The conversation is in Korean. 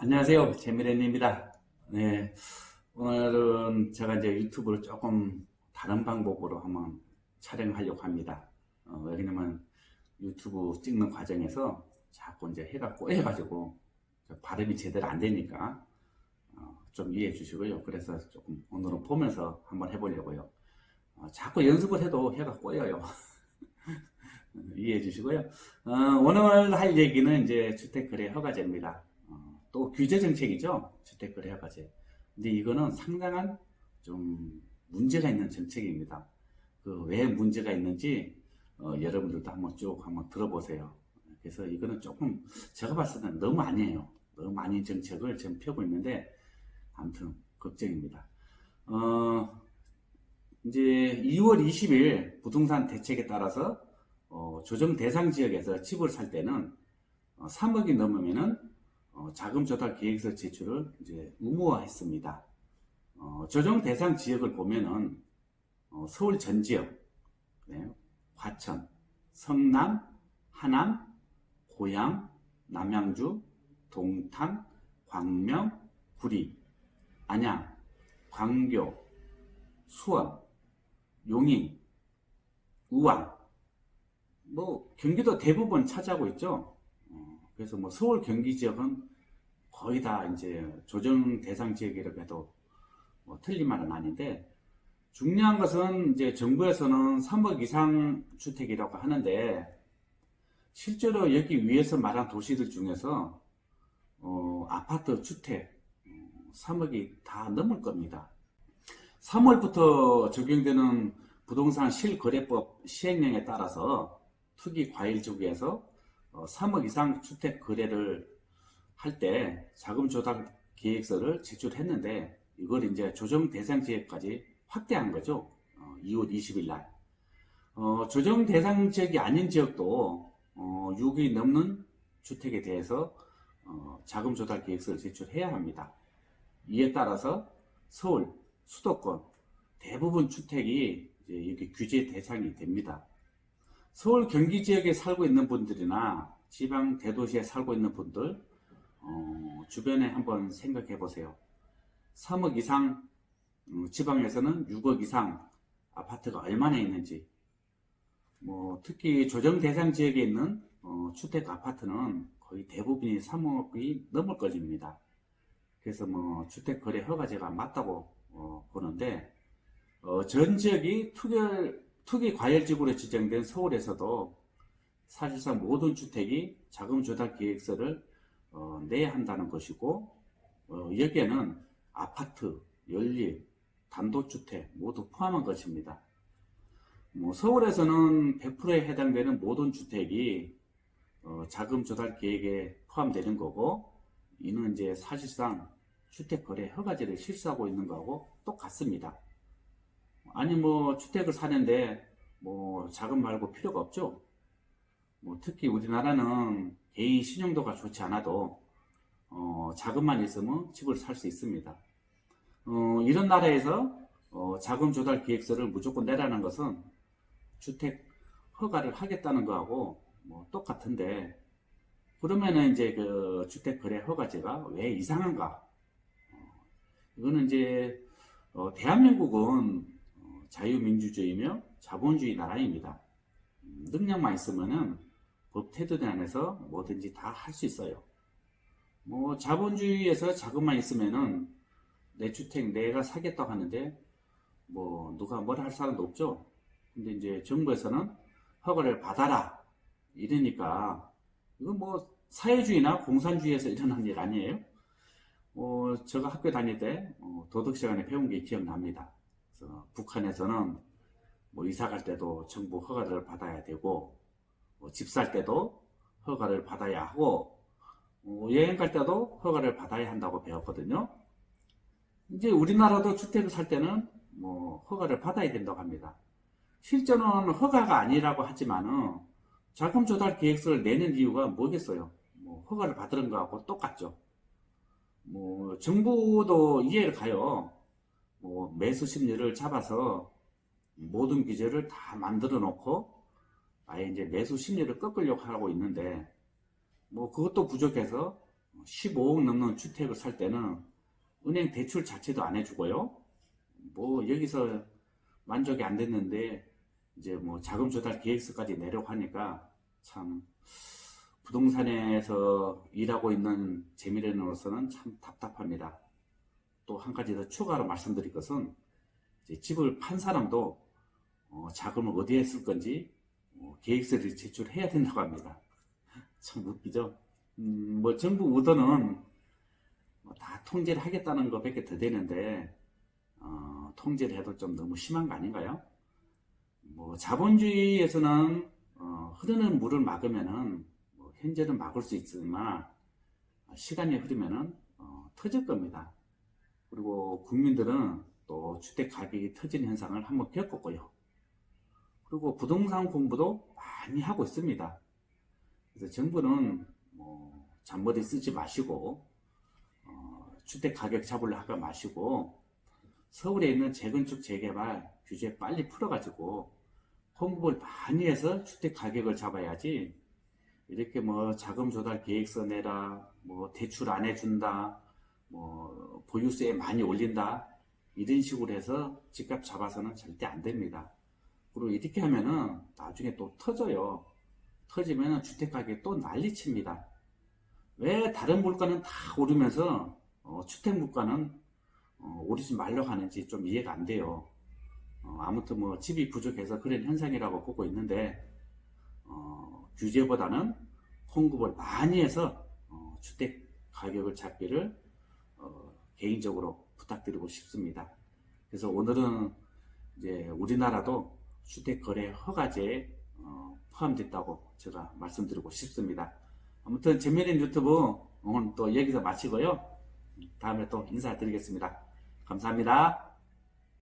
안녕하세요. 재미래입니다. 네, 오늘은 제가 이제 유튜브를 조금 다른 방법으로 한번 촬영하려고 합니다. 왜냐면 유튜브 찍는 과정에서 자꾸 이제 해가 꼬여가지고 발음이 제대로 안 되니까 좀 이해해 주시고요. 그래서 조금 오늘은 보면서 한번 해보려고요. 자꾸 연습을 해도 해가 꼬여요. 이해해 주시고요. 오늘 할 얘기는 이제 주택거래 허가제입니다. 또 규제 정책이죠. 주택거래 허가제. 근데 이거는 상당한 좀 문제가 있는 정책입니다. 그 왜 문제가 있는지 여러분들도 한번 들어보세요. 그래서 이거는 조금 제가 봤을 때는 너무 아니에요. 너무 아닌 정책을 지금 펴고 있는데 아무튼 걱정입니다. 이제 2월 20일 부동산 대책에 따라서 조정 대상 지역에서 집을 살 때는 3억이 넘으면은 자금 조달 계획서 제출을 이제 의무화했습니다. 조정 대상 지역을 보면은 서울 전 지역, 네, 과천, 성남, 하남, 고양, 남양주, 동탄, 광명, 구리, 안양, 광교, 수원, 용인, 우왕, 뭐 경기도 대부분 차지하고 있죠. 그래서 뭐 서울 경기 지역은 거의 다 이제 조정 대상 지역이라고 해도 뭐 틀린 말은 아닌데, 중요한 것은 이제 정부에서는 3억 이상 주택이라고 하는데 실제로 여기 위에서 말한 도시들 중에서 아파트 주택 3억이 다 넘을 겁니다. 3월부터 적용되는 부동산 실거래법 시행령에 따라서 투기과열지구에서 3억 이상 주택 거래를 할 때 자금 조달 계획서를 제출했는데 이걸 이제 조정 대상 지역까지 확대한 거죠. 2월 20일 날. 조정 대상 지역이 아닌 지역도 6이 넘는 주택에 대해서 자금 조달 계획서를 제출해야 합니다. 이에 따라서 서울, 수도권 대부분 주택이 이제 이렇게 규제 대상이 됩니다. 서울 경기 지역에 살고 있는 분들이나 지방 대도시에 살고 있는 분들 주변에 한번 생각해 보세요. 3억 이상 지방에서는 6억 이상 아파트가 얼마나 있는지, 뭐 특히 조정 대상 지역에 있는 주택 아파트는 거의 대부분이 3억이 넘을 것입니다. 그래서 뭐 주택 거래 허가제가 맞다고 보는데 전 지역이 투기 과열지구로 지정된 서울에서도 사실상 모든 주택이 자금 조달 계획서를 내야 한다는 것이고, 여기에는 아파트, 연립, 단독주택 모두 포함한 것입니다. 뭐 서울에서는 100%에 해당되는 모든 주택이 자금 조달 계획에 포함되는 거고, 이는 이제 사실상 주택거래 허가제를 실시하고 있는 거하고 똑같습니다. 아니 뭐 주택을 사는데 뭐 자금 말고 필요가 없죠. 뭐 특히 우리나라는 개인 신용도가 좋지 않아도 자금만 있으면 집을 살 수 있습니다. 이런 나라에서 자금 조달 계획서를 무조건 내라는 것은 주택 허가를 하겠다는 거하고 뭐 똑같은데, 그러면은 이제 그 주택 거래 허가제가 왜 이상한가? 이거는 이제 대한민국은 자유민주주의며 자본주의 나라입니다. 능력만 있으면은 법 테두리 안에서 뭐든지 다 할 수 있어요. 뭐 자본주의에서 자금만 있으면은 내 주택 내가 사겠다고 하는데 뭐 누가 뭐라 할 사람도 없죠. 근데 이제 정부에서는 허가를 받아라 이러니까, 이건 뭐 사회주의나 공산주의에서 일어난 일 아니에요? 제가 학교 다닐 때 도덕 시간에 배운 게 기억납니다. 그래서 북한에서는 뭐 이사 갈 때도 정부 허가를 받아야 되고, 집 살 때도 허가를 받아야 하고, 여행 갈 때도 허가를 받아야 한다고 배웠거든요. 이제 우리나라도 주택을 살 때는 뭐 허가를 받아야 된다고 합니다. 실제로는 허가가 아니라고 하지만은 자금 조달 계획서를 내는 이유가 뭐겠어요? 뭐 허가를 받는 거하고 똑같죠. 뭐 정부도 이해를 가요. 뭐 매수 심리를 잡아서 모든 규제를 다 만들어 놓고 아예 이제 매수 심리를 꺾으려고 하고 있는데, 뭐 그것도 부족해서 15억 넘는 주택을 살 때는 은행 대출 자체도 안 해주고요. 뭐 여기서 만족이 안 됐는데 이제 뭐 자금 조달 계획서까지 내려고 하니까 참 부동산에서 일하고 있는 재미련으로서는 참 답답합니다. 또 한 가지 더 추가로 말씀드릴 것은 이제 집을 판 사람도 자금을 어디에 쓸 건지 계획서를 제출해야 된다고 합니다. 참 웃기죠? 뭐 정부 의도는 다 통제를 하겠다는 것밖에 더 되는데 통제를 해도 좀 너무 심한 거 아닌가요? 뭐 자본주의에서는 흐르는 물을 막으면은 뭐 현재는 막을 수 있지만 시간이 흐르면은 터질 겁니다. 그리고 국민들은 또 주택 가격이 터지는 현상을 한번 겪었고요. 그리고 부동산 공부도 많이 하고 있습니다. 그래서 정부는 뭐 잔머리 쓰지 마시고 주택 가격 잡으려 하지 마시고 서울에 있는 재건축 재개발 규제 빨리 풀어가지고 공급을 많이 해서 주택 가격을 잡아야지 이렇게 뭐 자금 조달 계획서 내라 뭐 대출 안 해준다 뭐 보유세 많이 올린다 이런 식으로 해서 집값 잡아서는 절대 안 됩니다. 그리고 이렇게 하면은 나중에 또 터져요. 터지면은 주택 가격이 또 난리칩니다. 왜 다른 물가는 다 오르면서 주택 물가는 오르지 말라고 하는지 좀 이해가 안 돼요. 아무튼 뭐 집이 부족해서 그런 현상이라고 보고 있는데 규제보다는 공급을 많이 해서 주택 가격을 잡기를 개인적으로 부탁드리고 싶습니다. 그래서 오늘은 이제 우리나라도 주택 거래 허가제에 포함됐다고 제가 말씀드리고 싶습니다. 아무튼 재미있는 유튜브 오늘 또 여기서 마치고요. 다음에 또 인사드리겠습니다. 감사합니다.